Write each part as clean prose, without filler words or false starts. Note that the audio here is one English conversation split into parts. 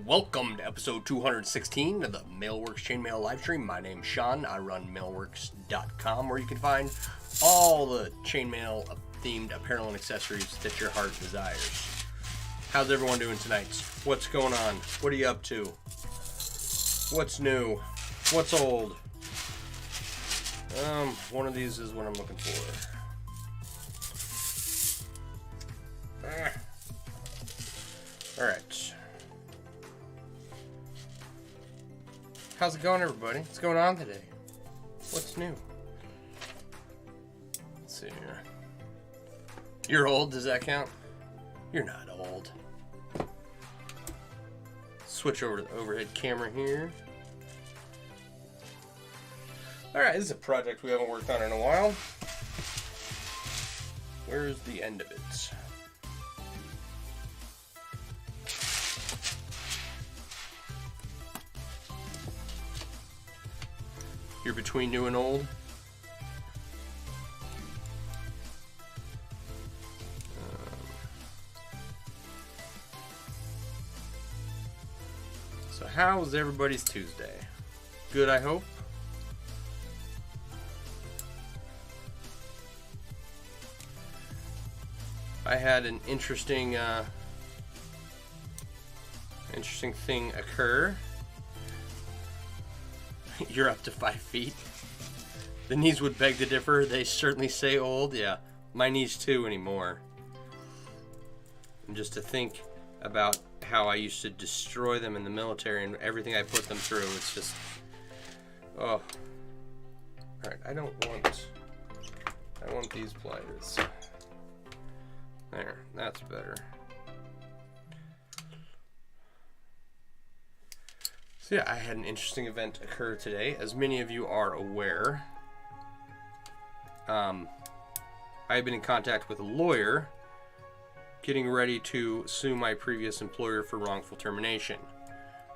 Welcome to episode 216 of the MailleWerX Chainmail Livestream. My name's Sean. I run MailleWerX.com, where you can find all the chainmail themed apparel and accessories that your heart desires. How's everyone doing tonight? What's going on? What are you up to? What's new? What's old? One of these is what I'm looking for. Alright. How's it going, everybody? What's going on today? What's new? Let's see here. You're old, does that count? You're not old. Switch over to the overhead camera here. Alright, this is a project we haven't worked on in a while. Where's the end of it? You're between new and old. So how was everybody's Tuesday? Good, I hope. I had an interesting thing occur. You're up to 5 feet. The knees would beg to differ. They certainly say old. Yeah, my knees too anymore. And just to think about how I used to destroy them in the military and everything I put them through, it's just, oh. Alright, I want these pliers. There, that's better. So yeah, I had an interesting event occur today. As many of you are aware, I've been in contact with a lawyer getting ready to sue my previous employer for wrongful termination,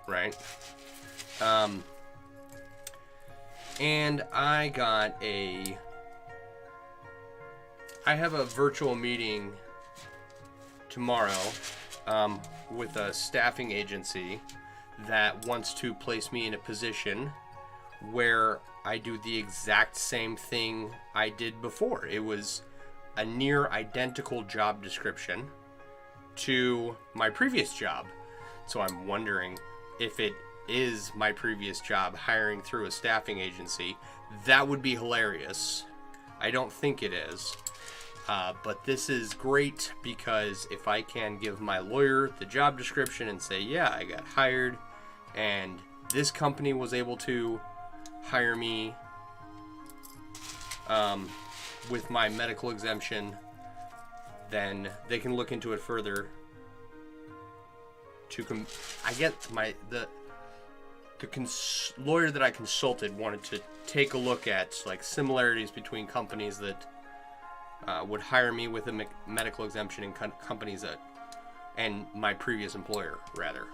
right? And I have a virtual meeting tomorrow with a staffing agency that wants to place me in a position where I do the exact same thing I did before. It was a near identical job description to my previous job. So I'm wondering if it is my previous job hiring through a staffing agency. That would be hilarious. I don't think it is. But this is great because if I can give my lawyer the job description and say, yeah, I got hired and this company was able to hire me with my medical exemption, then they can look into it further. I get the lawyer that I consulted wanted to take a look at like similarities between companies that would hire me with a medical exemption and companies that, and my previous employer rather.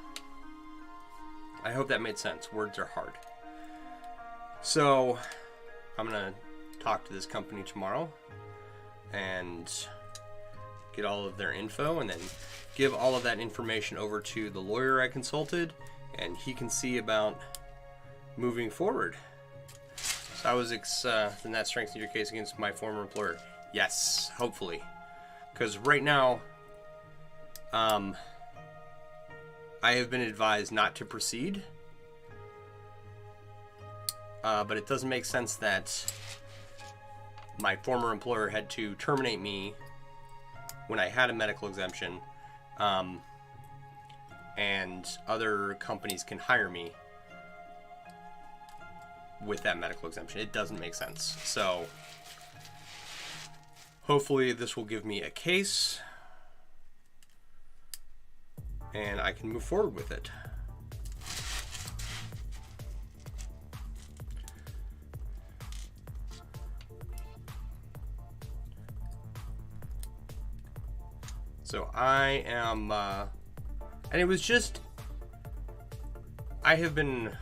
I hope that made sense. Words are hard. So I'm gonna talk to this company tomorrow and get all of their info and then give all of that information over to the lawyer I consulted, and he can see about moving forward. So I was then that strengthened your case against my former employer. Yes, hopefully. Because right now, I have been advised not to proceed. But it doesn't make sense that my former employer had to terminate me when I had a medical exemption, and other companies can hire me with that medical exemption. It doesn't make sense. So hopefully this will give me a case and I can move forward with it. So I am, and it was just, I have been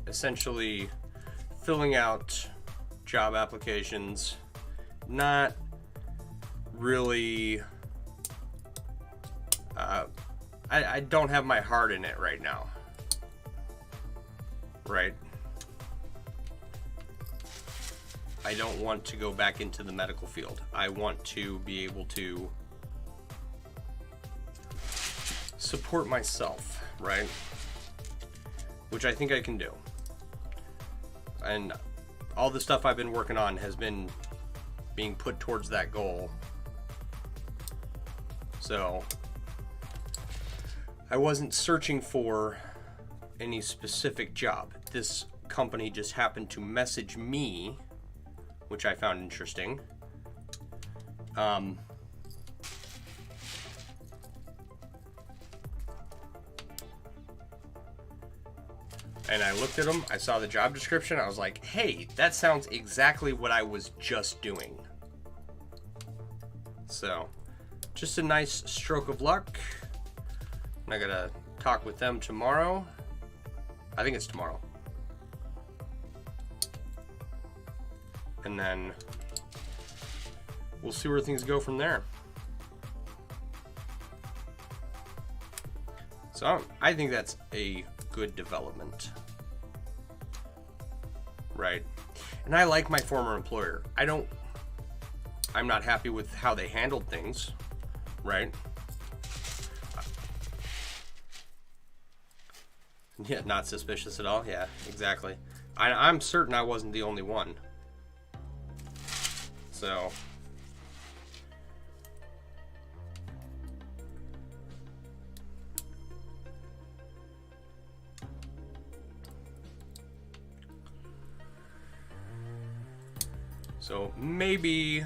essentially filling out job applications, not really I don't have my heart in it right now. Right? I don't want to go back into the medical field. I want to be able to support myself, right? Which I think I can do. And all the stuff I've been working on has been being put towards that goal. So I wasn't searching for any specific job. This company just happened to message me, which I found interesting. And I looked at them, I saw the job description, I was like, hey, that sounds exactly what I was just doing. So, just a nice stroke of luck. And I gotta talk with them tomorrow. I think it's tomorrow. And then we'll see where things go from there. So I think that's a good development. Right? And I like my former employer. I'm not happy with how they handled things, right? Yeah, not suspicious at all. Yeah, exactly. I'm certain I wasn't the only one. So maybe,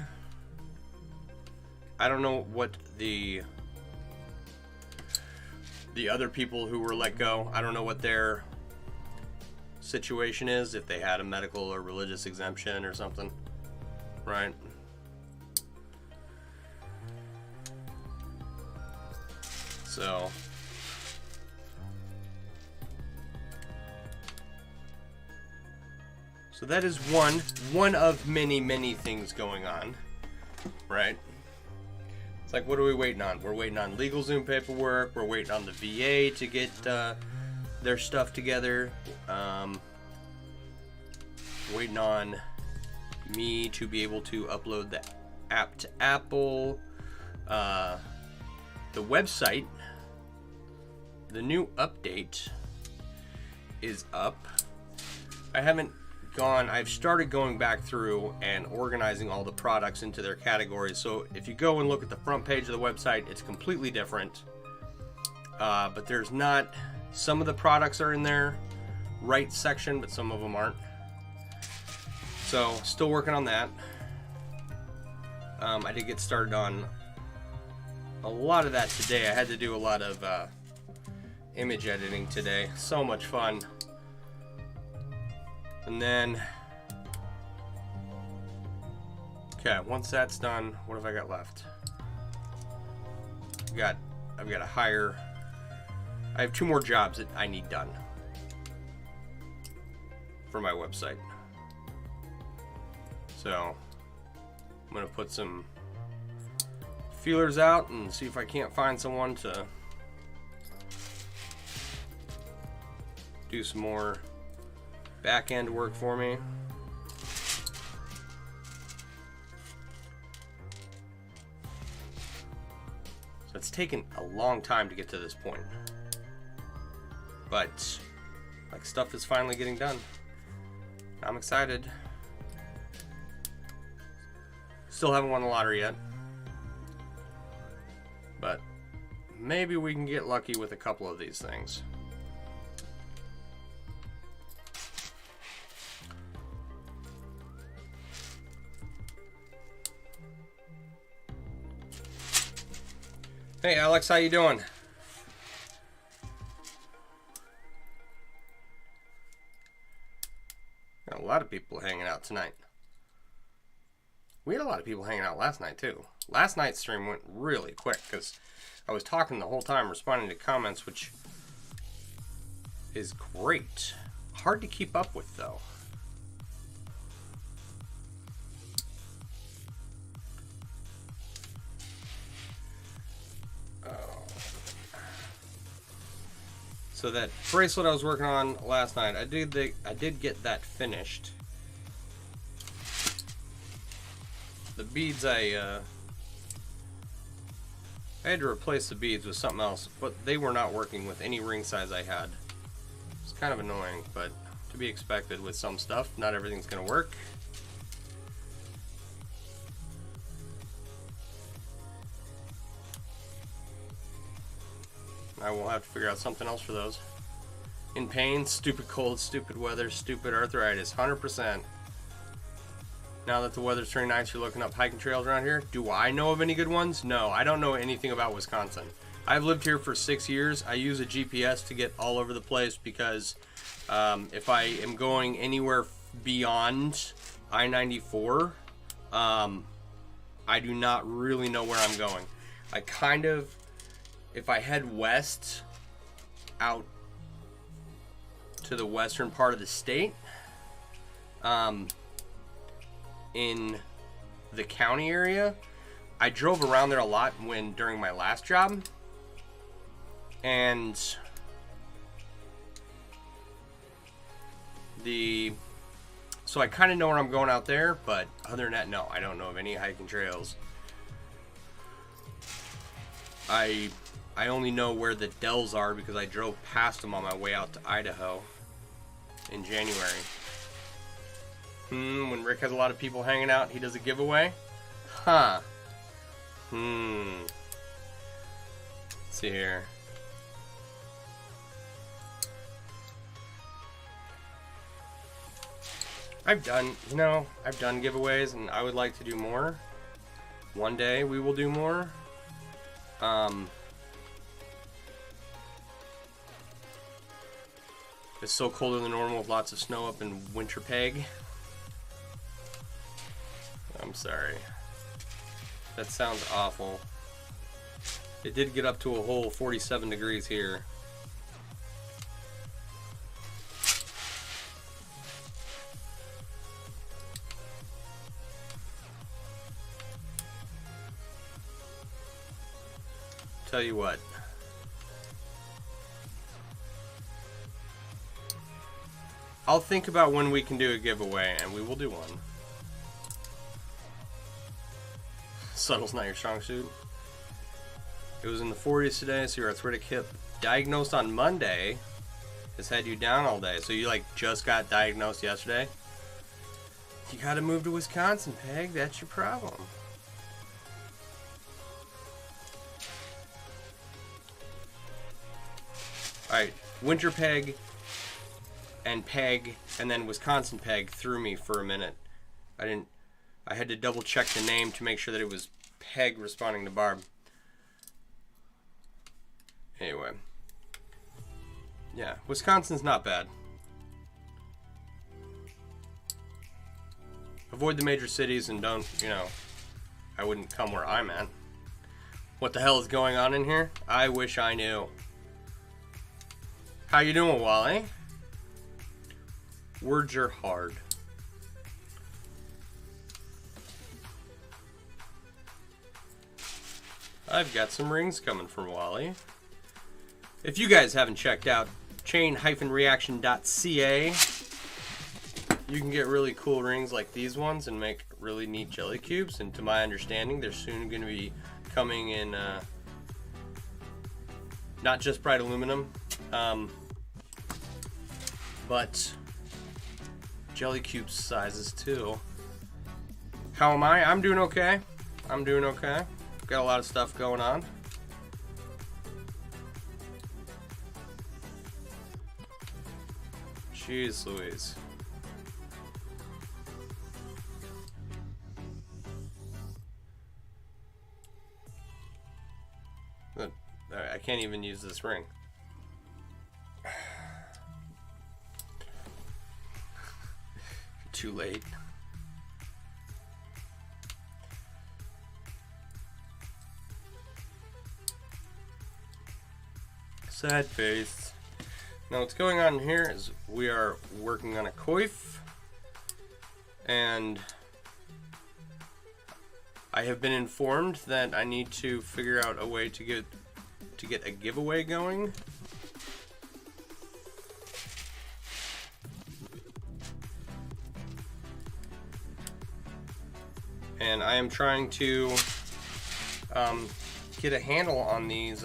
I don't know what the other people who were let go, I don't know what their situation is, if they had a medical or religious exemption or something, right? So that is one of many things going on, right? It's like, what are we waiting on? We're waiting on LegalZoom paperwork. We're waiting on the VA to get their stuff together. Waiting on me to be able to upload the app to Apple. The website, the new update is up. I've started going back through and organizing all the products into their categories. So if you go and look at the front page of the website, it's completely different. But there's not, some of the products are in their right section, but some of them aren't. So still working on that. I did get started on a lot of that today. I had to do a lot of image editing today. So much fun. And then, okay, once that's done, what have I got left? I've got to hire, I have 2 more jobs that I need done for my website. So, I'm going to put some feelers out and see if I can't find someone to do some more back end work for me. So it's taken a long time to get to this point, but like, stuff is finally getting done. I'm excited. Still haven't won the lottery yet, but maybe we can get lucky with a couple of these things. Hey Alex, how you doing? Got a lot of people hanging out tonight. We had a lot of people hanging out last night too. Last night's stream went really quick because I was talking the whole time, responding to comments, which is great. Hard to keep up with though. So that bracelet I was working on last night, I did get that finished. The beads I had to replace the beads with something else, but they were not working with any ring size I had. It's kind of annoying, but to be expected with some stuff. Not everything's gonna work. I will have to figure out something else for those. In pain, stupid cold, stupid weather, stupid arthritis, 100%. Now that the weather's turning nice, you're looking up hiking trails around here. Do I know of any good ones? No, I don't know anything about Wisconsin. I've lived here for 6 years. I use a GPS to get all over the place because if I am going anywhere beyond I-94, I do not really know where I'm going. I kind of, if I head west out to the western part of the state, in the county area, I drove around there a lot during my last job, and so I kind of know where I'm going out there, but other than that, no, I don't know of any hiking trails. I only know where the Dells are because I drove past them on my way out to Idaho in January. When Rick has a lot of people hanging out, he does a giveaway? Huh. Let's see here. I've done giveaways, and I would like to do more. One day we will do more. It's so colder than normal with lots of snow up in Winterpeg. I'm sorry. That sounds awful. It did get up to a whole 47 degrees here. Tell you what. I'll think about when we can do a giveaway, and we will do one. Subtle's not your strong suit. It was in the 40s today, so your arthritic hip diagnosed on Monday has had you down all day. So you like just got diagnosed yesterday? You gotta move to Wisconsin, Peg. That's your problem. Alright, Winter Peg and Peg and then Wisconsin Peg threw me for a minute. I had to double check the name to make sure that it was Peg responding to Barb. Anyway. Yeah, Wisconsin's not bad. Avoid the major cities and don't, I wouldn't come where I'm at. What the hell is going on in here? I wish I knew. How you doing, Wally? Words are hard. I've got some rings coming from Wally. If you guys haven't checked out chain-reaction.ca, you can get really cool rings like these ones and make really neat jelly cubes. And to my understanding, they're soon going to be coming in not just bright aluminum, but jelly cube sizes too. How am I? I'm doing okay. I'm doing okay. Got a lot of stuff going on. Jeez Louise. I can't even use this ring. Too late. Sad face. Now what's going on here is we are working on a coif, and I have been informed that I need to figure out a way to get a giveaway going. and I am trying to get a handle on these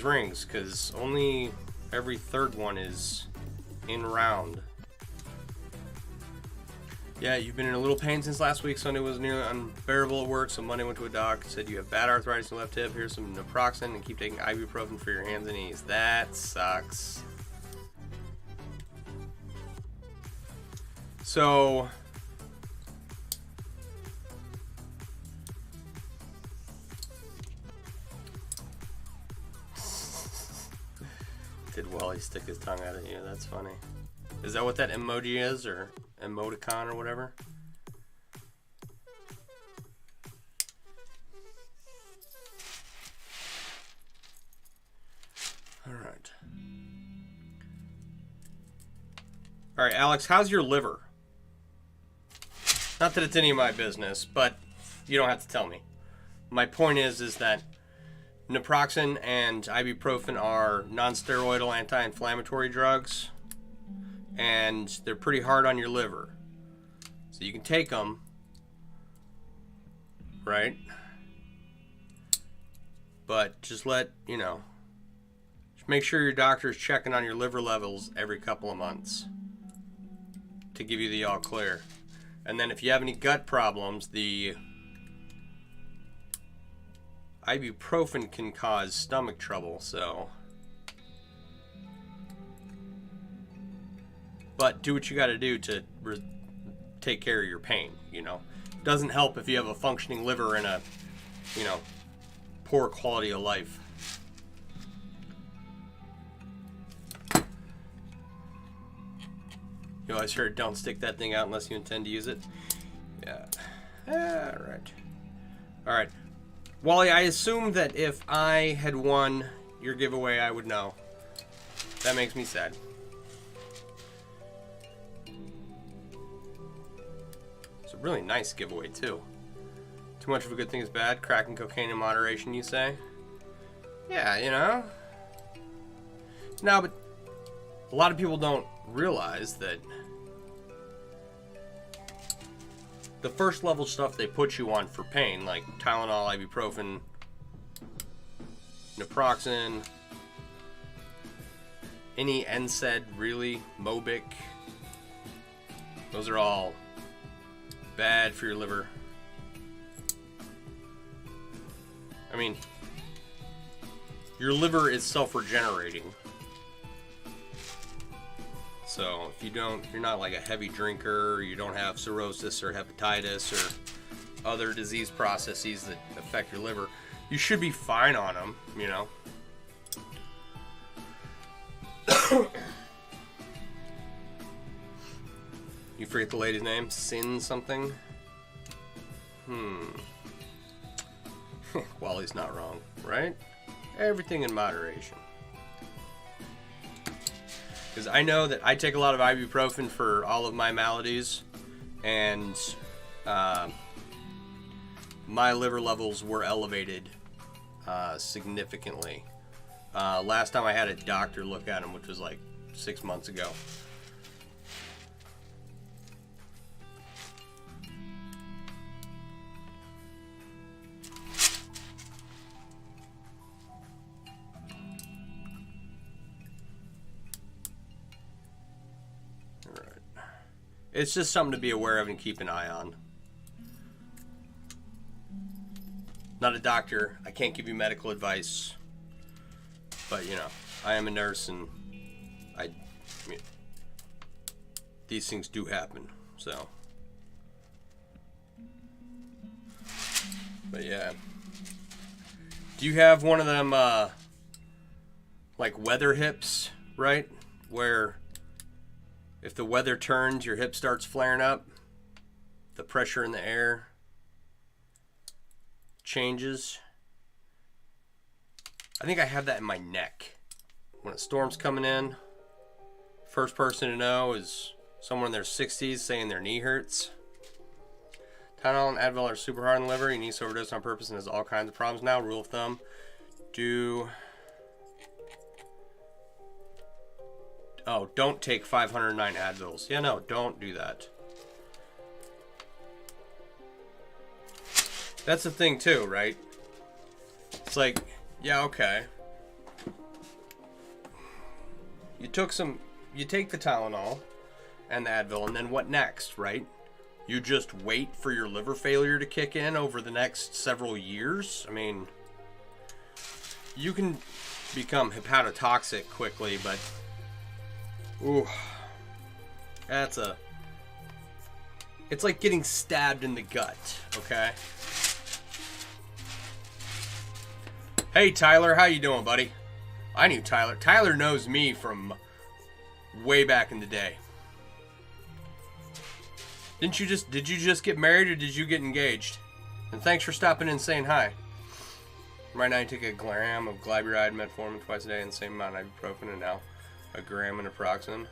rings, because only every third one is in round. Yeah, you've been in a little pain since last week. Sunday was nearly unbearable at work, so Monday went to a doc. Said you have bad arthritis in your left hip. Here's some naproxen, and keep taking ibuprofen for your hands and knees. That sucks. So did Wally stick his tongue out at you? That's funny. Is that what that emoji is, or emoticon, or whatever? All right. All right, Alex, how's your liver? Not that it's any of my business, but you don't have to tell me. My point is that naproxen and ibuprofen are non-steroidal anti-inflammatory drugs, and they're pretty hard on your liver. So you can take them, right? But just just make sure your doctor's checking on your liver levels every couple of months to give you the all clear. And then if you have any gut problems, the ibuprofen can cause stomach trouble, so. But do what you got to do to take care of your pain, It doesn't help if you have a functioning liver and a, poor quality of life. You always heard, don't stick that thing out unless you intend to use it. Yeah. All right. Wally, I assumed that if I had won your giveaway, I would know. That makes me sad. It's a really nice giveaway, too. Too much of a good thing is bad. Crack and cocaine in moderation, you say? Yeah, No, but a lot of people don't realize that the first level stuff they put you on for pain, like Tylenol, ibuprofen, naproxen, any NSAID, really, Mobic, those are all bad for your liver. I mean, your liver is self-regenerating. So if you're not like a heavy drinker, or you don't have cirrhosis or hepatitis or other disease processes that affect your liver, you should be fine on them, You forget the lady's name? Sin something? Wally's not wrong, right? Everything in moderation. Because I know that I take a lot of ibuprofen for all of my maladies, and my liver levels were elevated significantly. Last time I had a doctor look at them, which was like 6 months ago. It's just something to be aware of and keep an eye on. Not a doctor. I can't give you medical advice. But, I am a nurse, and these things do happen. So. But, yeah. Do you have one of them, like, weather hips, right? Where if the weather turns, your hip starts flaring up. The pressure in the air changes. I think I have that in my neck. When a storm's coming in, first person to know is someone in their 60s saying their knee hurts. Tylenol and Advil are super hard on the liver. Your knees overdose on purpose and has all kinds of problems now. Rule of thumb, don't take 509 Advils. Yeah, no, don't do that. That's the thing too, right? It's like, yeah, okay. You take the Tylenol and the Advil, and then what next, right? You just wait for your liver failure to kick in over the next several years? I mean, you can become hepatotoxic quickly, but ooh, it's like getting stabbed in the gut, okay? Hey Tyler, how you doing, buddy? I knew Tyler. Tyler knows me from way back in the day. Did you just get married or did you get engaged? And thanks for stopping in and saying hi. Right now I take a gram of glyburide metformin twice a day and the same amount of ibuprofen, and now a gram and naproxen.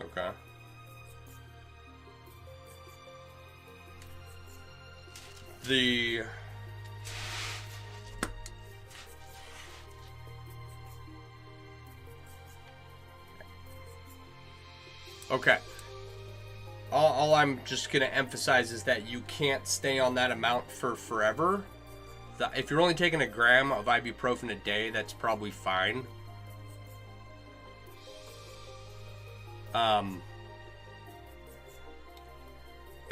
Okay. Okay. All I'm just going to emphasize is that you can't stay on that amount for forever. If you're only taking a gram of ibuprofen a day, that's probably fine.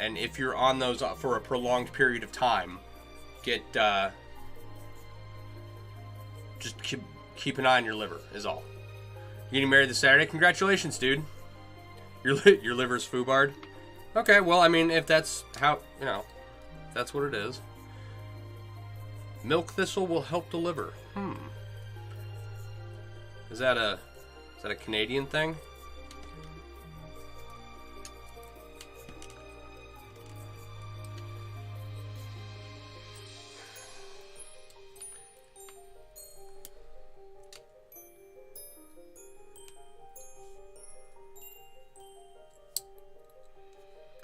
And if you're on those for a prolonged period of time, just keep an eye on your liver is all. You getting married this Saturday? Congratulations, dude. Your liver's foobarred. Okay, well, I mean, if that's how, that's what it is. Milk thistle will help the liver. Is that a Canadian thing?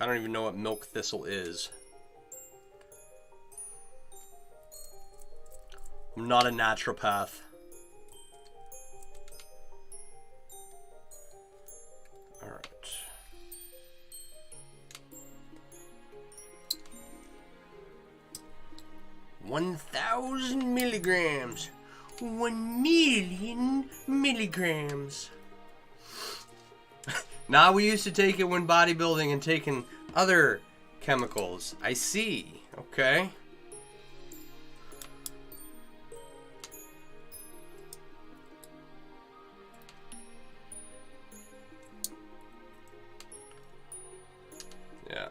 I don't even know what milk thistle is. I'm not a naturopath. All right. $1,000 milligrams. 1,000,000 milligrams. Nah, we used to take it when bodybuilding and taking other chemicals. I see. Okay. Yeah.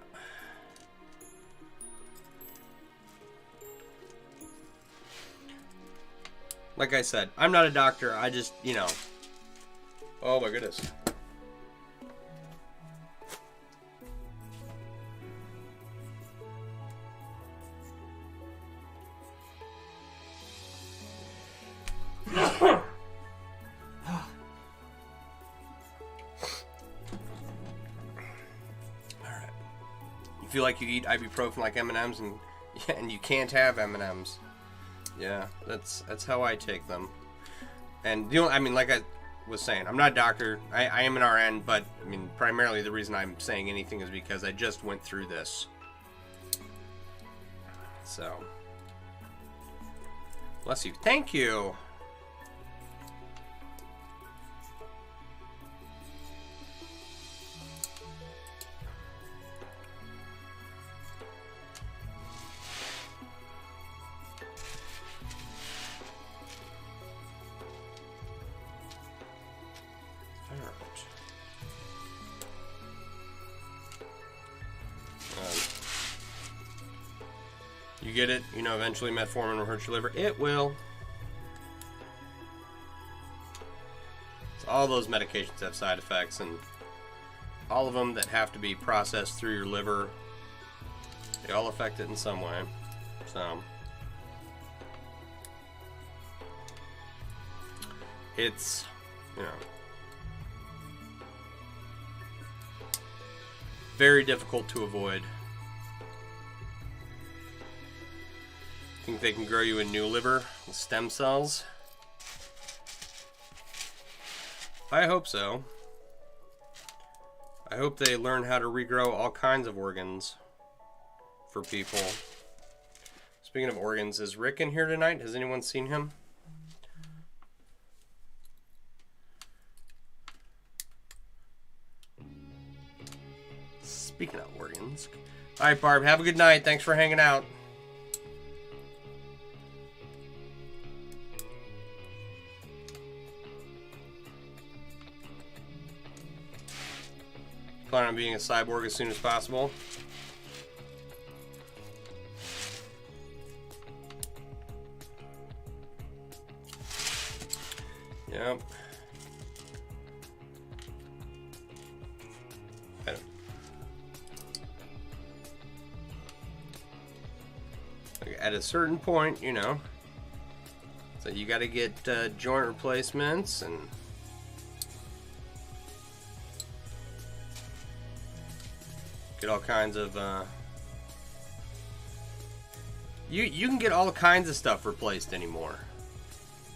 Like I said, I'm not a doctor. I just, Oh my goodness. Feel like you eat ibuprofen like M&Ms and you can't have M&Ms. Yeah, that's how I take them. And like I was saying, I'm not a doctor. I am an RN, but I mean primarily the reason I'm saying anything is because I just went through this. So, bless you. Thank you. You get it, eventually metformin will hurt your liver. It will. So all those medications have side effects, and all of them that have to be processed through your liver, they all affect it in some way. So it's, very difficult to avoid. Think they can grow you a new liver with stem cells? I hope so. I hope they learn how to regrow all kinds of organs for people. Speaking of organs, is Rick in here tonight? Has anyone seen him? Speaking of organs. All right, Barb, have a good night. Thanks for hanging out. Plan on being a cyborg as soon as possible. Yep. At a certain point, you know, so you got to get joint replacements and get all kinds of you can get all kinds of stuff replaced anymore,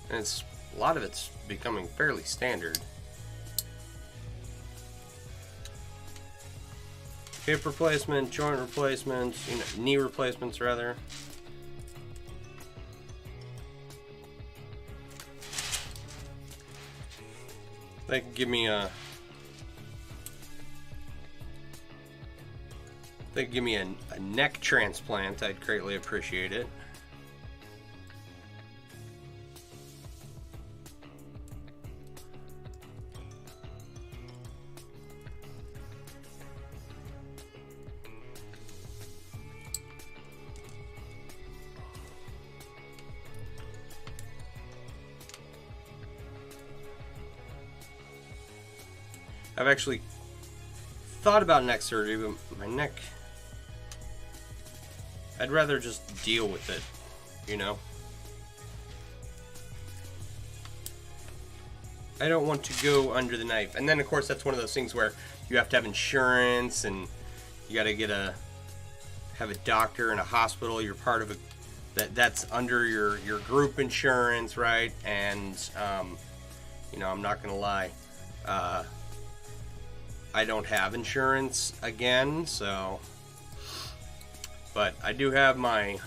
and it's a lot of it's becoming fairly standard. Hip replacement, joint replacements, you know, knee replacements rather. They can give me a neck transplant, I'd greatly appreciate it. I've actually thought about neck surgery, but my neck, I'd rather just deal with it, you know? I don't want to go under the knife. And then, of course, that's one of those things where you have to have insurance, and you got to have a doctor and a hospital. You're part of that's under your group insurance, right? And, you know, I'm not going to lie. I don't have insurance again, so, but I do have my,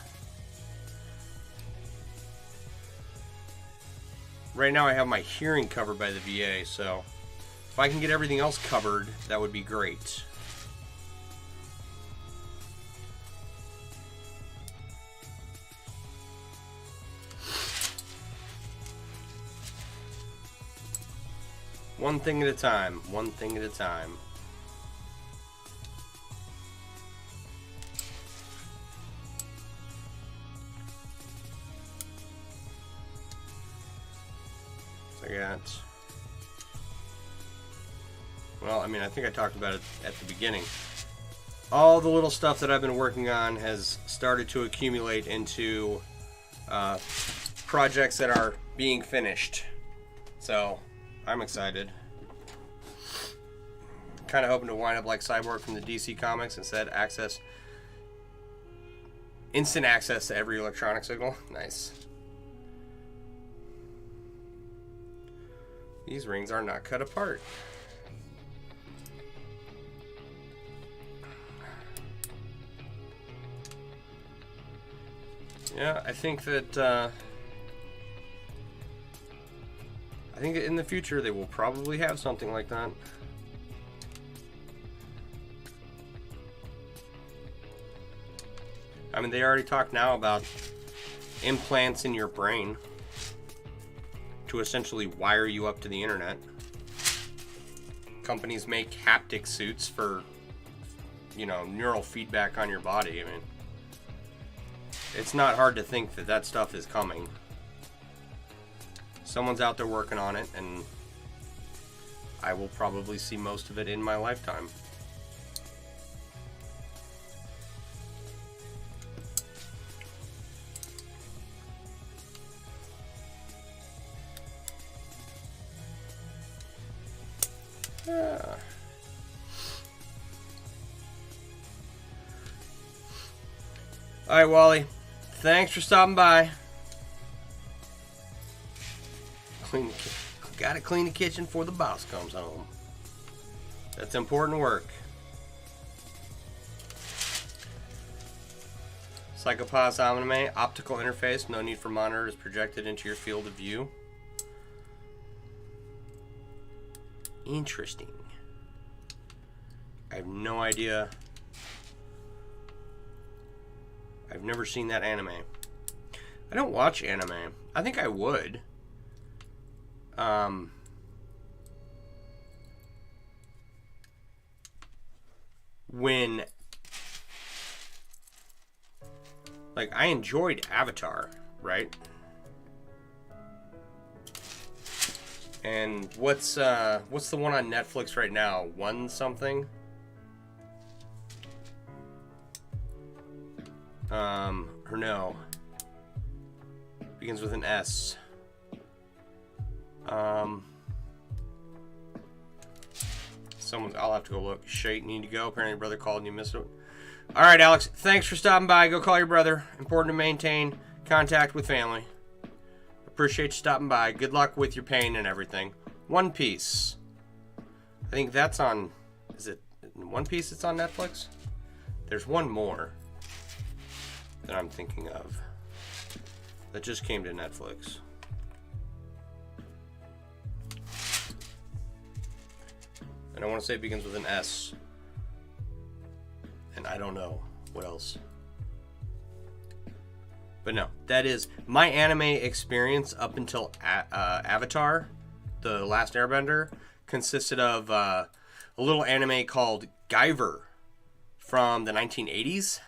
right now I have my hearing covered by the VA, so if I can get everything else covered, that would be great. One thing at a time, one thing at a time. So I got, well, I mean, I think I talked about it at the beginning. All the little stuff that I've been working on has started to accumulate into projects that are being finished. So I'm excited. Kind of hoping to wind up like Cyborg from the DC Comics, instead instant access to every electronic signal. Nice. These rings are not cut apart. Yeah, I think that in the future they will probably have something like that. I mean, they already talk now about implants in your brain to essentially wire you up to the internet. Companies make haptic suits for, you know, neural feedback on your body. I mean, it's not hard to think that that stuff is coming. Someone's out there working on it, and I will probably see most of it in my lifetime. Yeah. All right, Wally. Thanks for stopping by. Gotta clean the kitchen before the boss comes home. That's important work. Psychopaths anime, optical interface, no need for monitors projected into your field of view. Interesting. I have no idea. I've never seen that anime. I don't watch anime. I think I would. When like I enjoyed Avatar, right? And what's the one on Netflix right now? One something? Or no. Begins with an S. I'll have to go look. Shit, need to go. Apparently your brother called and you missed it. Alright, Alex. Thanks for stopping by. Go call your brother. Important to maintain contact with family. Appreciate you stopping by. Good luck with your pain and everything. One Piece. I think that's on... Is it One Piece that's on Netflix? There's one more that I'm thinking of that just came to Netflix. And I want to say it begins with an S. And I don't know what else. But no, that is my anime experience up until Avatar, The Last Airbender, consisted of a little anime called Guyver from the 1980s.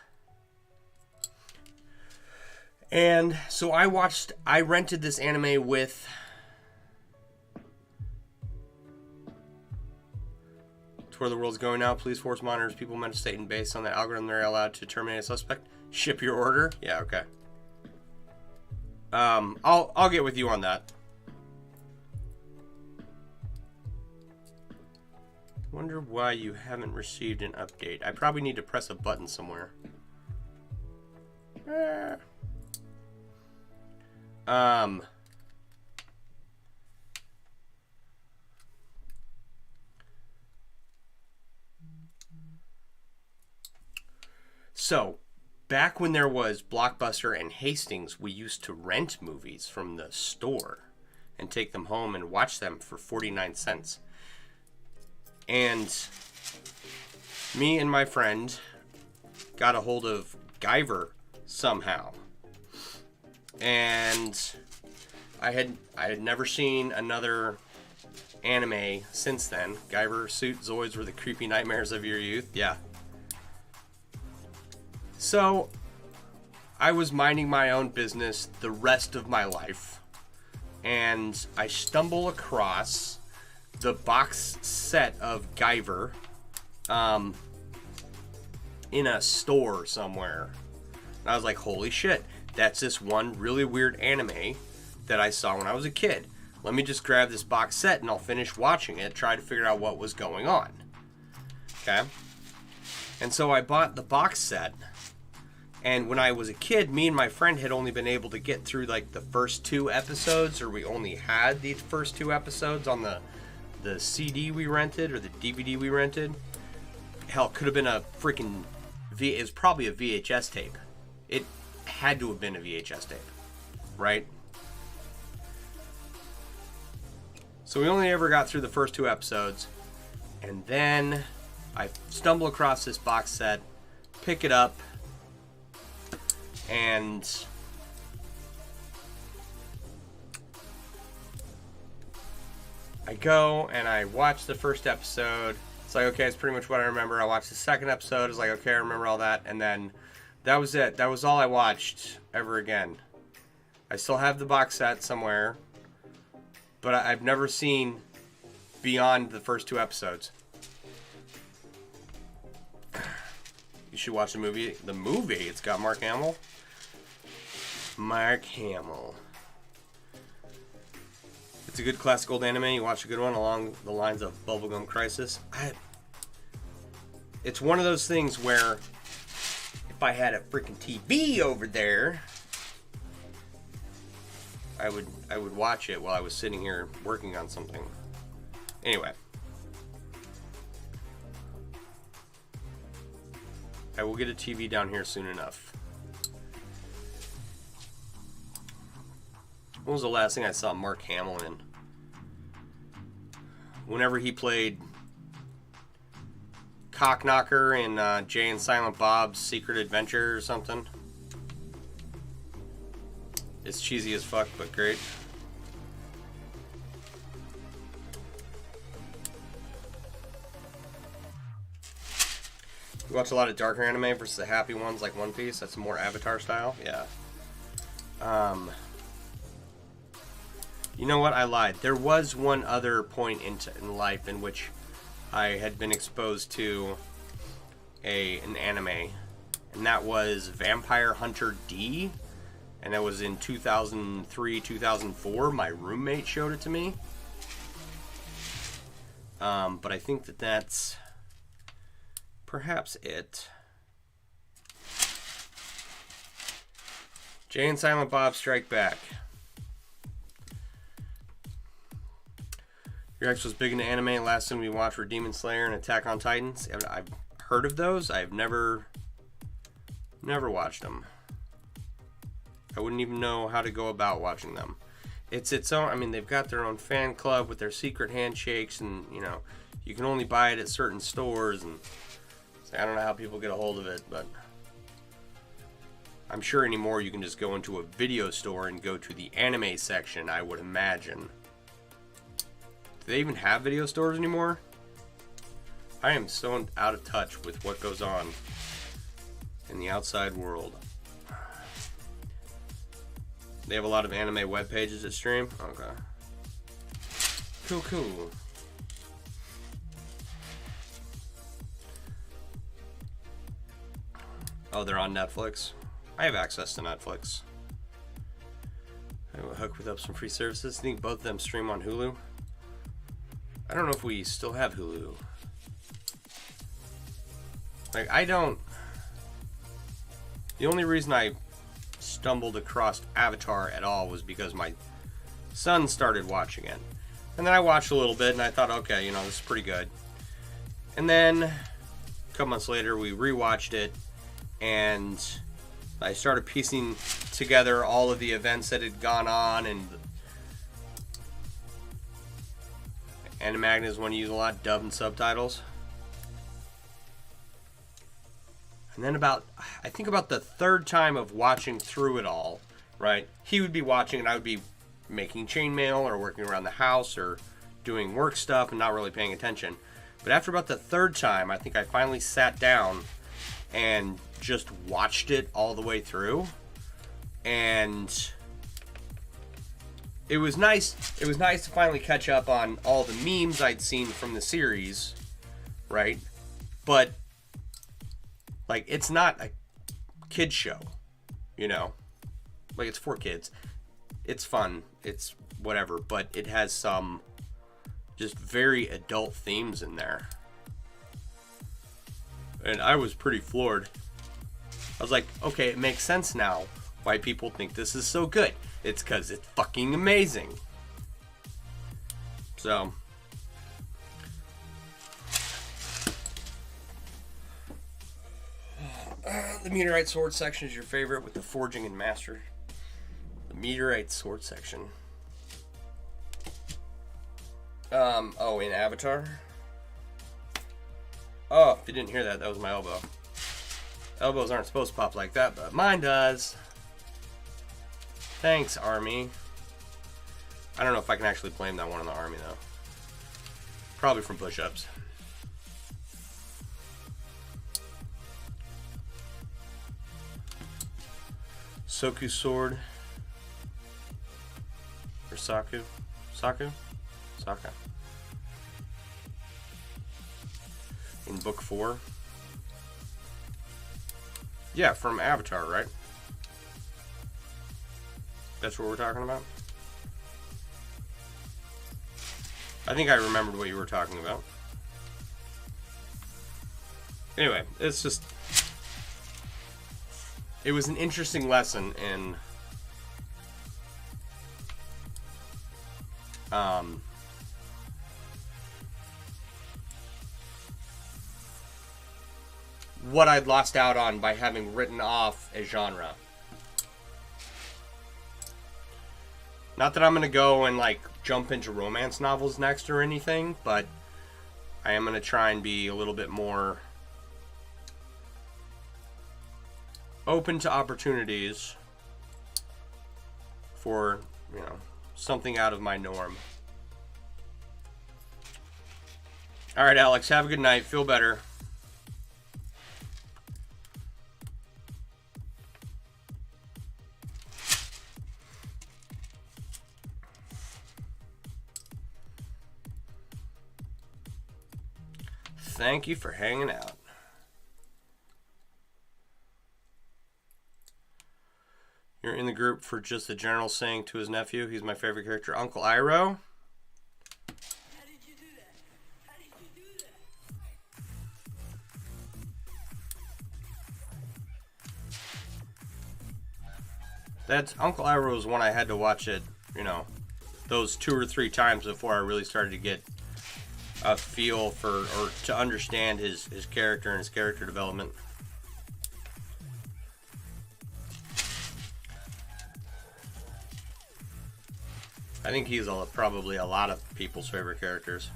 And so I rented this anime with to where the world's going now. Police force monitors people mental state, and based on the algorithm they're allowed to terminate a suspect. Ship your order. Yeah, okay. I'll get with you on that. Wonder why you haven't received an update. I probably need to press a button somewhere. So, back when there was Blockbuster and Hastings, we used to rent movies from the store and take them home and watch them for 49 cents. And me and my friend got a hold of Guyver somehow. And I had never seen another anime since then. Guyver, Suit, Zoids were the creepy nightmares of your youth. Yeah. So, I was minding my own business the rest of my life, and I stumble across the box set of Guyver in a store somewhere. And I was like, holy shit, that's this one really weird anime that I saw when I was a kid. Let me just grab this box set and I'll finish watching it, try to figure out what was going on. Okay? And so I bought the box set. And when I was a kid, me and my friend had only been able to get through like the first 2 episodes, or we only had the first 2 episodes on the CD we rented or the DVD we rented. Hell, it could have been a freaking it was probably a VHS tape. It had to have been a VHS tape, right? So we only ever got through the first 2 episodes, and then I stumble across this box set, pick it up, and I go and I watch the first episode. It's like, okay, it's pretty much what I remember. I watched the second episode. It's like, okay, I remember all that. And then that was it. That was all I watched ever again. I still have the box set somewhere, but I've never seen beyond the first 2 episodes. You should watch the movie. The movie, it's got Mark Hamill. Mark Hamill. It's a good classic old anime. You watch a good one along the lines of Bubblegum Crisis. It's one of those things where if I had a freaking TV over there, I would watch it while I was sitting here working on something. Anyway. I will get a TV down here soon enough. When was the last thing I saw Mark Hamill in? Whenever he played Cockknocker in Jay and Silent Bob's Secret Adventure or something. It's cheesy as fuck, but great. You watch a lot of darker anime versus the happy ones like One Piece? That's more Avatar style? Yeah. You know what? I lied. There was one other point in life in which I had been exposed to an anime, and that was Vampire Hunter D, and that was in 2003, 2004. My roommate showed it to me. But I think that's perhaps it. Jay and Silent Bob Strike Back. Your ex was big into anime. Last thing we watched were Demon Slayer and Attack on Titans. I've heard of those. I've never watched them. I wouldn't even know how to go about watching them. It's its own. I mean, they've got their own fan club with their secret handshakes, and you know, you can only buy it at certain stores. And so I don't know how people get a hold of it, but I'm sure anymore you can just go into a video store and go to the anime section. I would imagine. Do they even have video stores anymore? I am so out of touch with what goes on in the outside world. They have a lot of anime web pages that stream? Okay. Cool. Oh, they're on Netflix? I have access to Netflix. I will hook with up some free services. I think both of them stream on Hulu. I don't know if we still have Hulu. Like, I don't... The only reason I stumbled across Avatar at all was because my son started watching it. And then I watched a little bit and I thought, okay, you know, this is pretty good. And then, a couple months later, we rewatched it and I started piecing together all of the events that had gone on, and Animagnet is one you use a lot, dub and subtitles. And then I think about the third time of watching through it all, right? He would be watching and I would be making chainmail or working around the house or doing work stuff and not really paying attention. But after about the third time, I think I finally sat down and just watched it all the way through. And it was nice. It was nice to finally catch up on all the memes I'd seen from the series, right? But like, it's not a kid show, you know? Like, it's for kids. It's fun. It's whatever. But it has some just very adult themes in there. And I was pretty floored. I was like, okay, it makes sense now why people think this is so good. It's because it's fucking amazing. So... the meteorite sword section is your favorite with the forging and master. The meteorite sword section. Oh, in Avatar? Oh, if you didn't hear that, that was my elbow. Elbows aren't supposed to pop like that, but mine does. Thanks, Army. I don't know if I can actually blame that one on the Army, though. Probably from push-ups. Soku sword. Or Saku. Saku? Saka. In book 4. Yeah, from Avatar, right? That's what we're talking about? I think I remembered what you were talking about. Anyway, it's just... it was an interesting lesson in... what I'd lost out on by having written off a genre. Not that I'm going to go and like jump into romance novels next or anything, but I am going to try and be a little bit more open to opportunities for, you know, something out of my norm. All right, Alex, have a good night. Feel better. Thank you for hanging out. You're in the group for just the general saying to his nephew, he's my favorite character, Uncle Iroh. How did you do that? How did you do that? That's Uncle Iroh was one I had to watch it, you know, those 2 or 3 times before I really started to get a feel for, or to understand his character and his character development. I think he's probably a lot of people's favorite characters.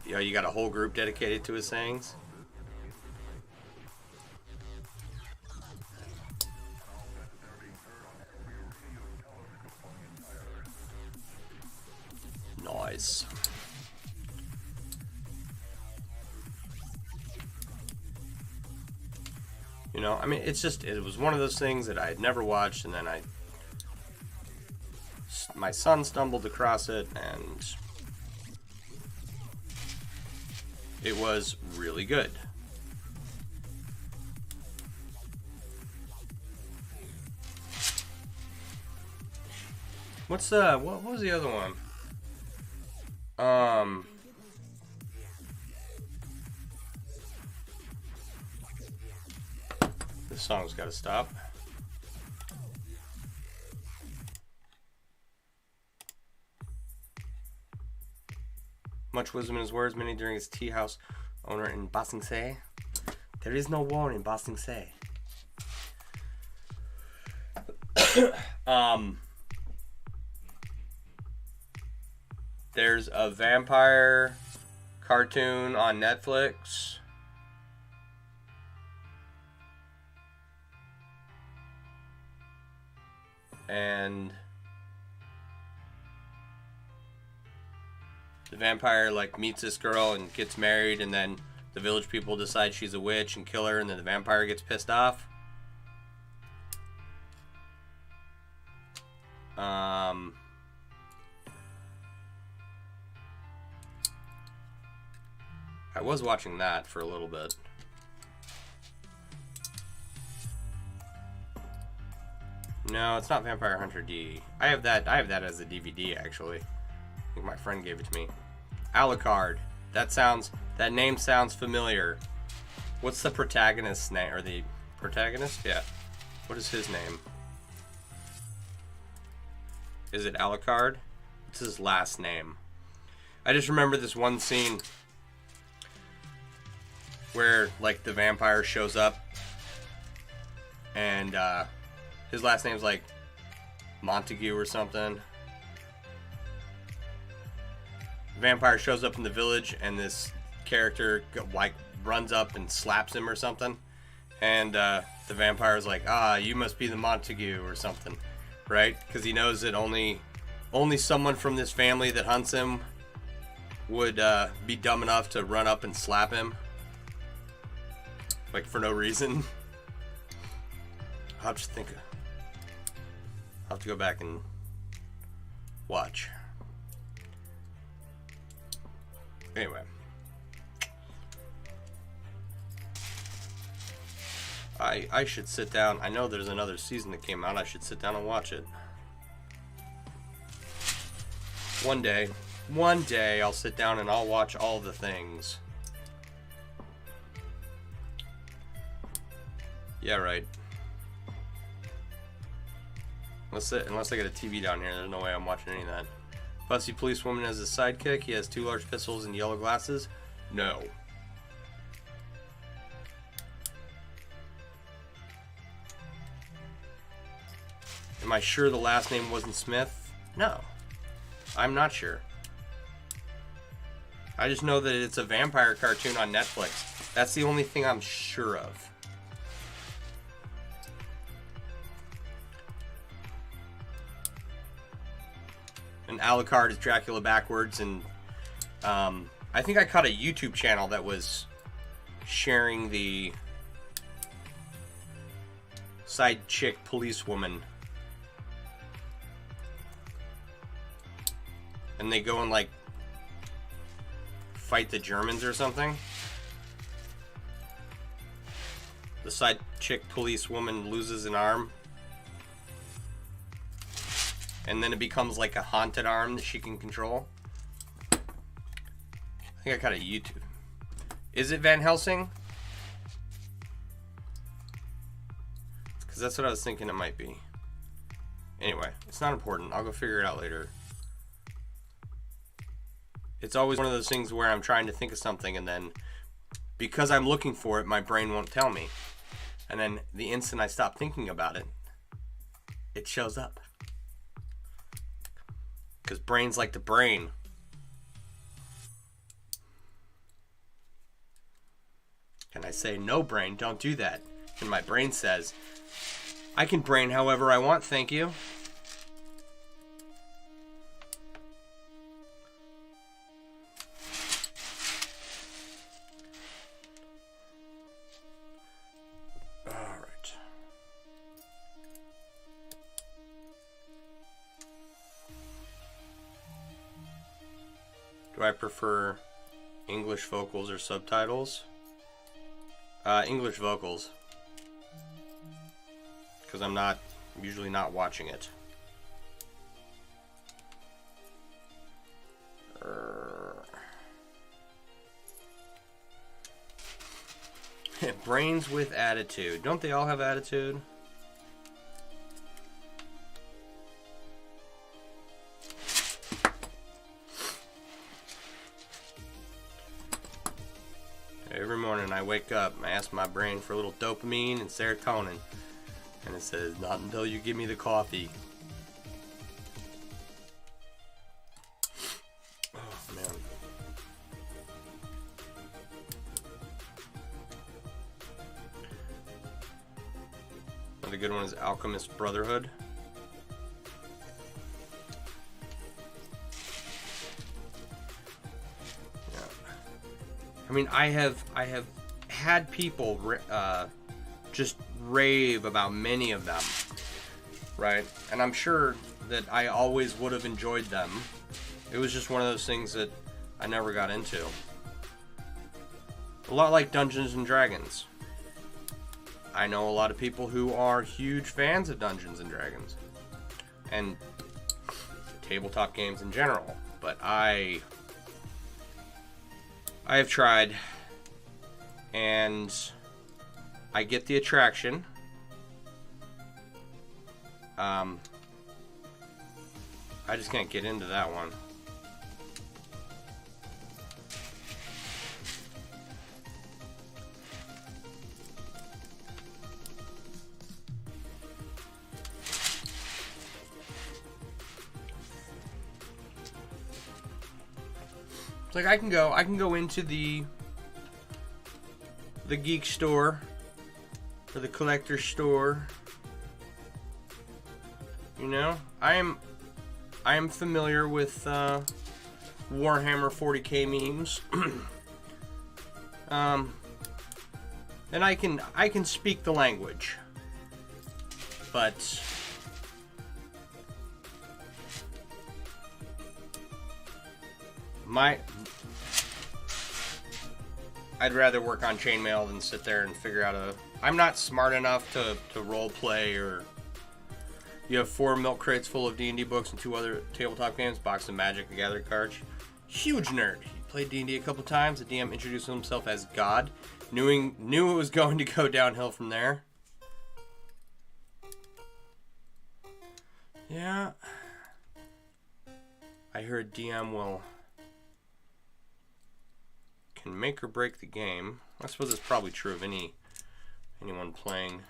Yeah, you got a whole group dedicated to his sayings? Nice. You know, I mean, it's just, it was one of those things that I had never watched, and then my son stumbled across it, and it was really good. What was the other one? This song's got to stop. Much wisdom in his words, many during his tea house owner in Ba Sing Se. There is no war in Ba Sing Se. There's a vampire cartoon on Netflix. And the vampire like meets this girl and gets married, and then the village people decide she's a witch and kill her, and then the vampire gets pissed off. I was watching that for a little bit. No, it's not Vampire Hunter D. I have that as a DVD actually. I think my friend gave it to me. Alucard. That name sounds familiar. What's the protagonist's name? Or the protagonist? Yeah. What is his name? Is it Alucard? What's his last name? I just remember this one scene where like the vampire shows up and his last name's like Montague or something. Vampire shows up in the village and this character like runs up and slaps him or something, and the vampire's like, you must be the Montague or something, right? Because he knows that only someone from this family that hunts him would be dumb enough to run up and slap him, like for no reason. I'll have to go back and watch. Anyway. I should sit down. I know there's another season that came out. I should sit down and watch it. One day I'll sit down and I'll watch all the things. Yeah, right. Unless I get a TV down here, there's no way I'm watching any of that. Fussy policewoman as a sidekick. He has 2 large pistols and yellow glasses. No. Am I sure the last name wasn't Smith? No. I'm not sure. I just know that it's a vampire cartoon on Netflix. That's the only thing I'm sure of. And Alucard is Dracula backwards, and I think I caught a YouTube channel that was sharing the side chick policewoman. And they go and like fight the Germans or something. The side chick policewoman loses an arm. And then it becomes like a haunted arm that she can control. I think I caught a YouTube. Is it Van Helsing? Because that's what I was thinking it might be. Anyway, it's not important. I'll go figure it out later. It's always one of those things where I'm trying to think of something, and then because I'm looking for it, my brain won't tell me. And then the instant I stop thinking about it, it shows up. Because brains like to brain. And I say, no brain, don't do that. And my brain says, I can brain however I want, thank you. Do I prefer English vocals or subtitles? English vocals. Because I'm usually not watching it. Brains with attitude. Don't they all have attitude? Every morning I wake up and I ask my brain for a little dopamine and serotonin. And it says, not until you give me the coffee. Oh, man. Another good one is Alchemist Brotherhood. I mean, I have had people just rave about many of them, right? And I'm sure that I always would have enjoyed them. It was just one of those things that I never got into. A lot like Dungeons and Dragons. I know a lot of people who are huge fans of Dungeons and Dragons and tabletop games in general, but I have tried, and I get the attraction. I just can't get into that one. It's like I can go into the geek store or the collector store. You know, I am familiar with Warhammer 40K memes. And I can speak the language. But I'd rather work on Chainmail than sit there and figure out I'm not smart enough to role play, or you have 4 milk crates full of D&D books and 2 other tabletop games, Box of Magic, and Gathering Cards. Huge nerd. He played D&D a couple times. The DM introduced himself as God. Knew it was going to go downhill from there. Yeah. I hear a DM can make or break the game. I suppose it's probably true of anyone playing.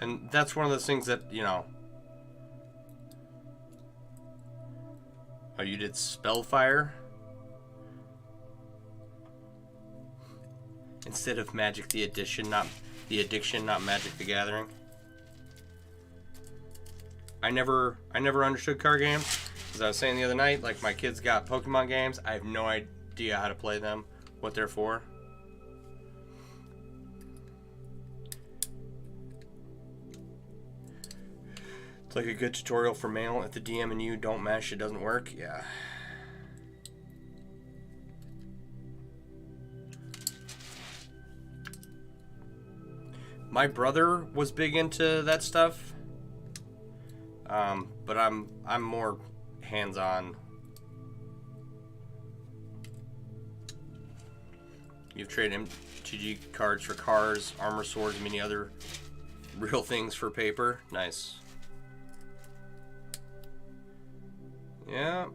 And that's one of those things that, you know. Oh, you did Spellfire? Instead of Magic the Addiction, not Magic the Gathering. I never understood card games. As I was saying the other night, like my kids got Pokemon games. I have no idea how to play them, what they're for. It's like a good tutorial for mail. If the DM and you don't mesh, it doesn't work. Yeah. My brother was big into that stuff, but I'm more hands-on. You've traded MTG cards for cars, armor, swords, and many other real things for paper. Nice. Yeah.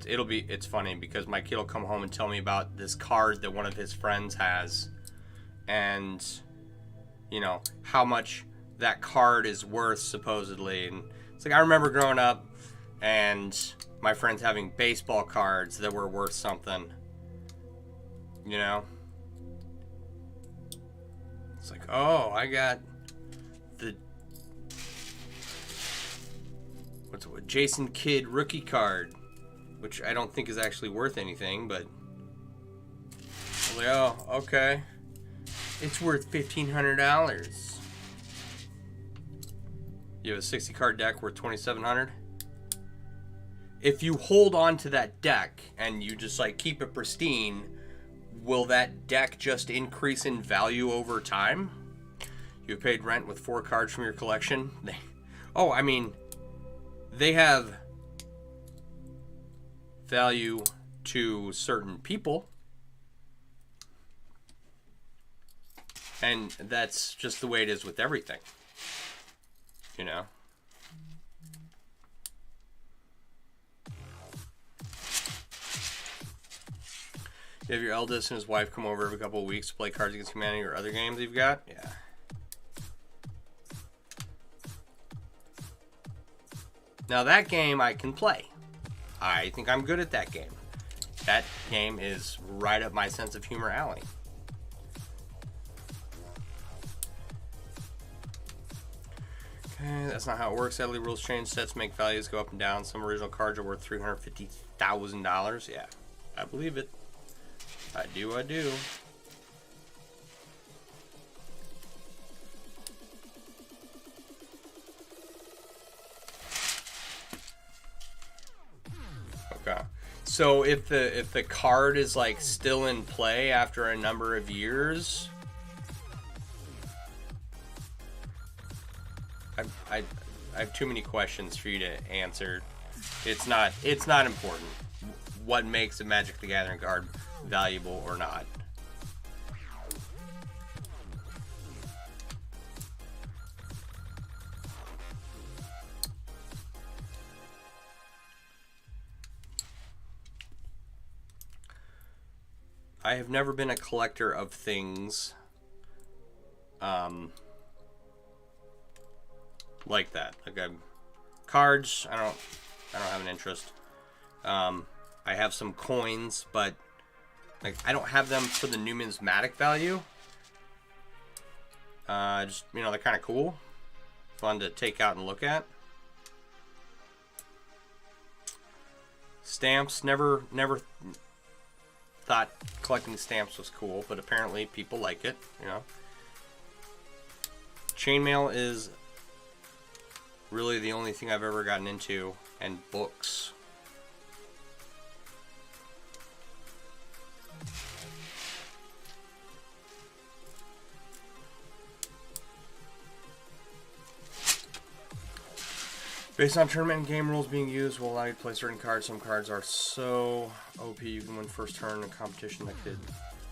It's funny because my kid will come home and tell me about this card that one of his friends has, and you know how much that card is worth supposedly. And it's like, I remember growing up and my friends having baseball cards that were worth something, you know. It's like, oh, I got the Jason Kidd rookie card, which I don't think is actually worth anything, but I was like, oh, okay. It's worth $1,500. You have a 60 card deck worth $2,700. If you hold on to that deck and you just like keep it pristine, will that deck just increase in value over time? You paid rent with 4 cards from your collection. They have value to certain people, and that's just the way it is with everything, you know. You have your eldest and his wife come over every couple of weeks to play Cards Against Humanity or other games you've got? Yeah. Now that game I can play. I think I'm good at that game. That game is right up my sense of humor alley. Okay, that's not how it works. Sadly, rules change. Sets make values go up and down. Some original cards are worth $350,000. Yeah, I believe it. I do. Okay. So if the card is like still in play after a number of years, I have too many questions for you to answer. It's not important what makes a Magic the Gathering card valuable or not. I have never been a collector of things like that. Like cards, I don't have an interest. I have some coins, but like I don't have them for the numismatic value. Just, you know, they're kind of cool, fun to take out and look at. Stamps, never thought collecting stamps was cool, but apparently people like it, you know. Chainmail is really the only thing I've ever gotten into, and books. Based on tournament and game rules being used will allow you to play certain cards. Some cards are so OP you can win first turn in a competition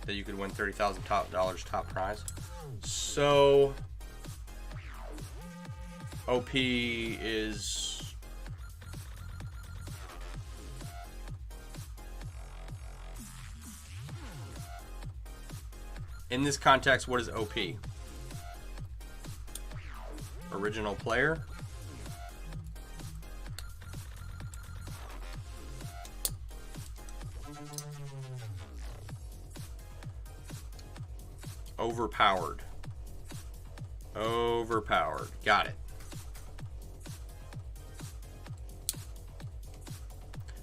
that you could win $30,000 top prize. So OP is in this context, what is OP? Original player. Overpowered. Overpowered. Got it.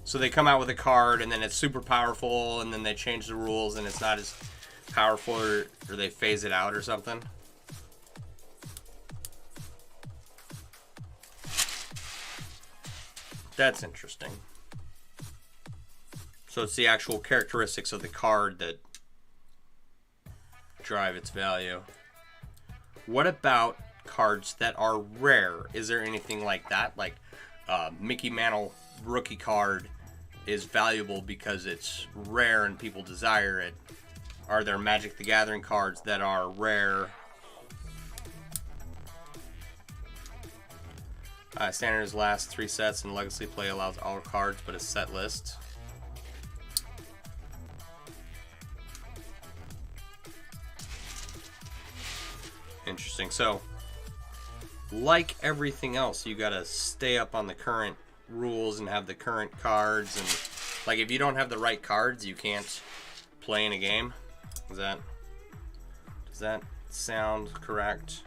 So they come out with a card and then it's super powerful and then they change the rules and it's not as powerful or they phase it out or something. That's interesting. So it's the actual characteristics of the card that drive its value. What about cards that are rare? Is there anything like that? Like Mickey Mantle rookie card is valuable because it's rare and people desire it. Are there Magic the Gathering cards that are rare? Standard's last 3 sets and Legacy play allows all cards but a set list. Interesting. So, like everything else, you gotta stay up on the current rules and have the current cards. And like, if you don't have the right cards, you can't play in a game. Does that sound correct?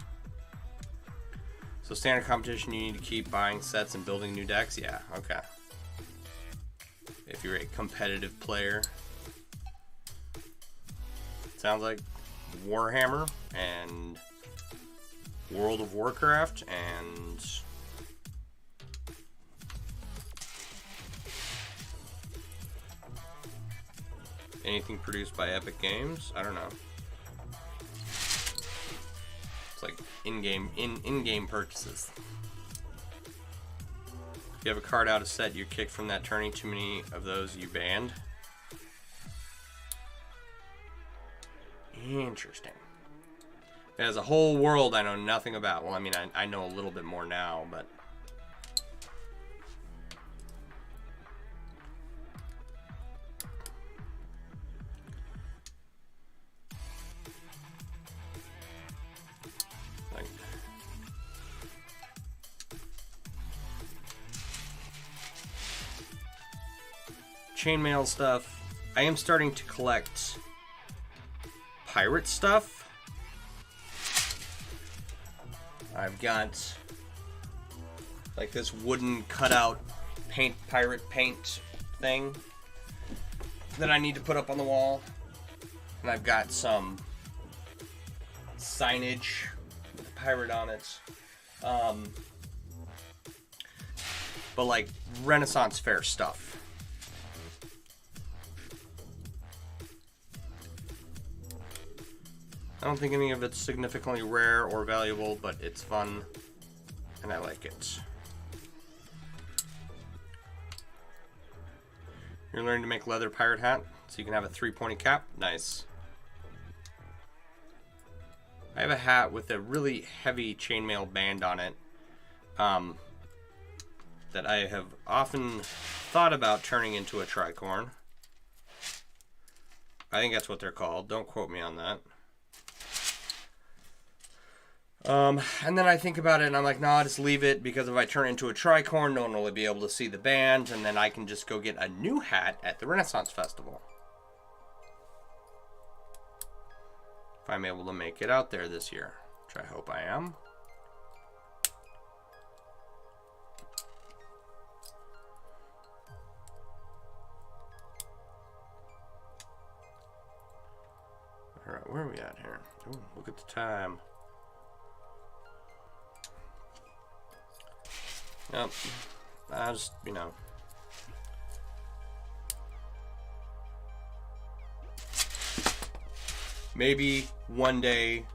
So, standard competition, you need to keep buying sets and building new decks. Yeah. Okay. If you're a competitive player, sounds like Warhammer and World of Warcraft and anything produced by Epic Games. I don't know. It's like in-game purchases. If you have a card out of set, you're kicked from that tourney. Too many of those, you banned. Interesting. There's a whole world I know nothing about. Well, I mean, I know a little bit more now, but like chainmail stuff. I am starting to collect pirate stuff. I've got like this wooden cutout pirate paint thing that I need to put up on the wall. And I've got some signage with a pirate on it. But like Renaissance Fair stuff. I don't think any of it's significantly rare or valuable, but it's fun, and I like it. You're learning to make leather pirate hat, so you can have a 3-pointed cap. Nice. I have a hat with a really heavy chainmail band on it that I have often thought about turning into a tricorn. I think that's what they're called. Don't quote me on that. And then I think about it and I'm like, no, I'll just leave it because if I turn it into a tricorn, no one will be able to see the band, and then I can just go get a new hat at the Renaissance Festival. If I'm able to make it out there this year, which I hope I am. Alright, where are we at here? Ooh, look at the time. Yep. I just, you know. Maybe one day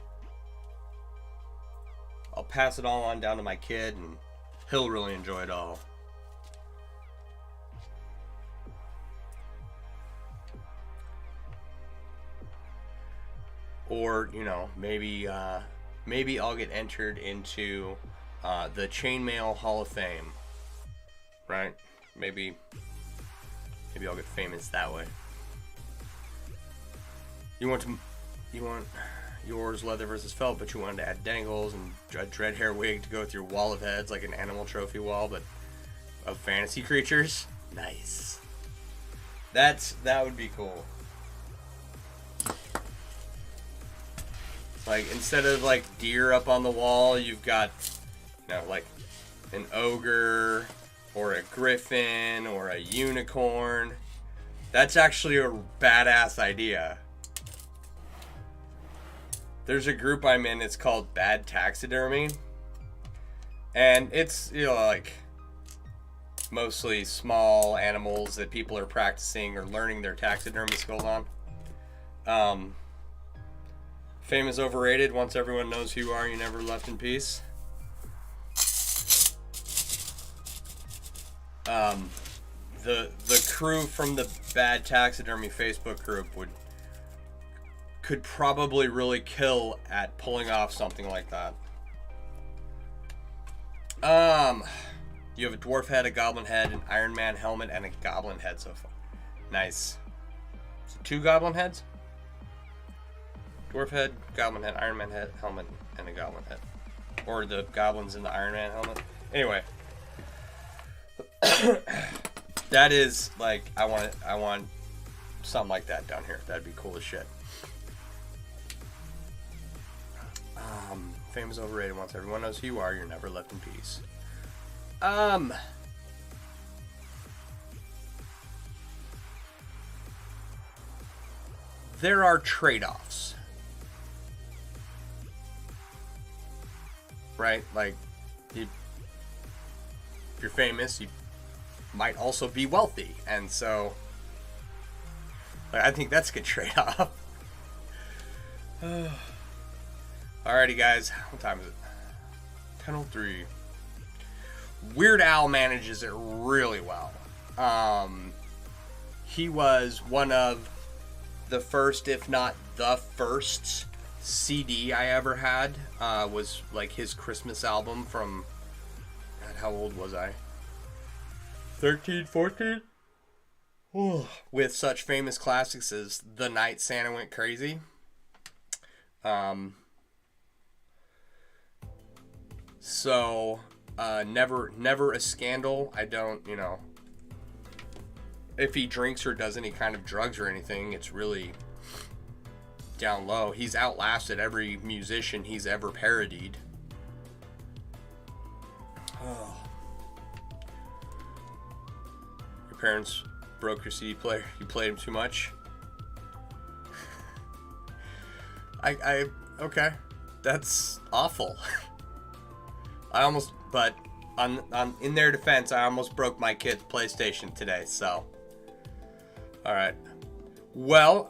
I'll pass it all on down to my kid and He'll really enjoy it all. Or, you know, maybe I'll get entered into the Chainmail Hall of Fame, right? Maybe I'll get famous that way. You want yours leather versus felt, but you wanted to add dangles and a dread hair wig to go with your wall of heads, like an animal trophy wall, but of fantasy creatures. Nice. That would be cool. Like, instead of like deer up on the wall, you've got, you know, like an ogre or a griffin or a unicorn. That's actually a badass idea. There's a group I'm in, it's called Bad Taxidermy. And it's, you know, like mostly small animals that people are practicing or learning their taxidermy skills on. Fame is overrated. Once everyone knows who you are, you're never left in peace. The crew from the Bad Taxidermy Facebook group could probably really kill at pulling off something like that. You have a dwarf head, a goblin head, an Iron Man helmet, and a goblin head so far. Nice. So 2 goblin heads? Dwarf head, goblin head, Iron Man head, helmet, and a goblin head. Or the goblins in the Iron Man helmet. Anyway. That is, like, I want something like that down here. That'd be cool as shit. Fame is overrated. Once everyone knows who you are, you're never left in peace. There are trade-offs. Right? Like, if you're famous, you might also be wealthy. And so, like, I think that's a good trade-off. Alrighty, guys. What time is it? 10:03. Weird Al manages it really well. He was one of the first, if not the first, CD I ever had. Was like his Christmas album from, God, how old was I? 13, 14? With such famous classics as The Night Santa Went Crazy. So, never a scandal. I don't, you know, if he drinks or does any kind of drugs or anything, it's really down low. He's outlasted every musician he's ever parodied. Oh. Your parents broke your CD player. You played him too much. Okay. That's awful. But in their defense, I almost broke my kid's PlayStation today, so. Alright. Well,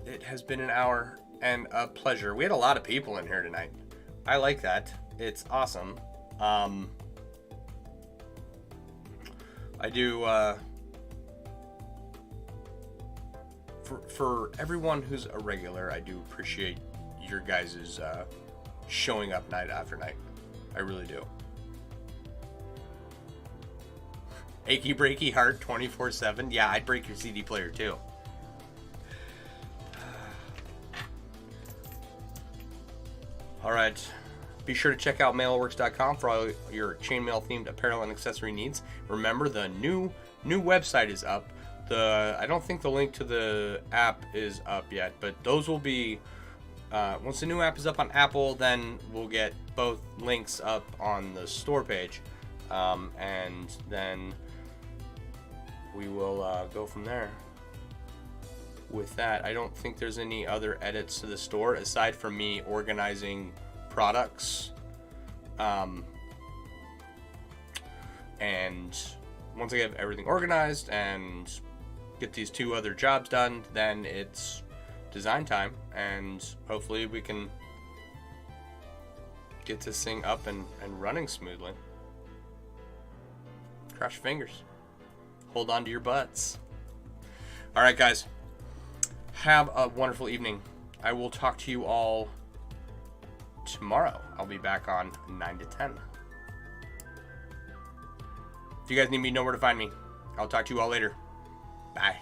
it has been an hour and a pleasure. We had a lot of people in here tonight. I like that. It's awesome. I do, for everyone who's a regular, I do appreciate your guys' showing up night after night. I really do. Achy breaky heart 24/7. Yeah, I'd break your CD player too. Alright. Be sure to check out MailleWerX.com for all your chainmail themed apparel and accessory needs. Remember, the new website is up. I don't think the link to the app is up yet, but those will be once the new app is up on Apple, then we'll get both links up on the store page, and then we will go from there. With that, I don't think there's any other edits to the store aside from me organizing products. And once I get everything organized and get these 2 other jobs done, then it's design time, and hopefully we can get this thing up and running smoothly. Cross your fingers. Hold on to your butts. All right, guys. Have a wonderful evening. I will talk to you all tomorrow. I'll be back on 9 to 10. If you guys need me, know where to find me. I'll talk to you all later. Bye.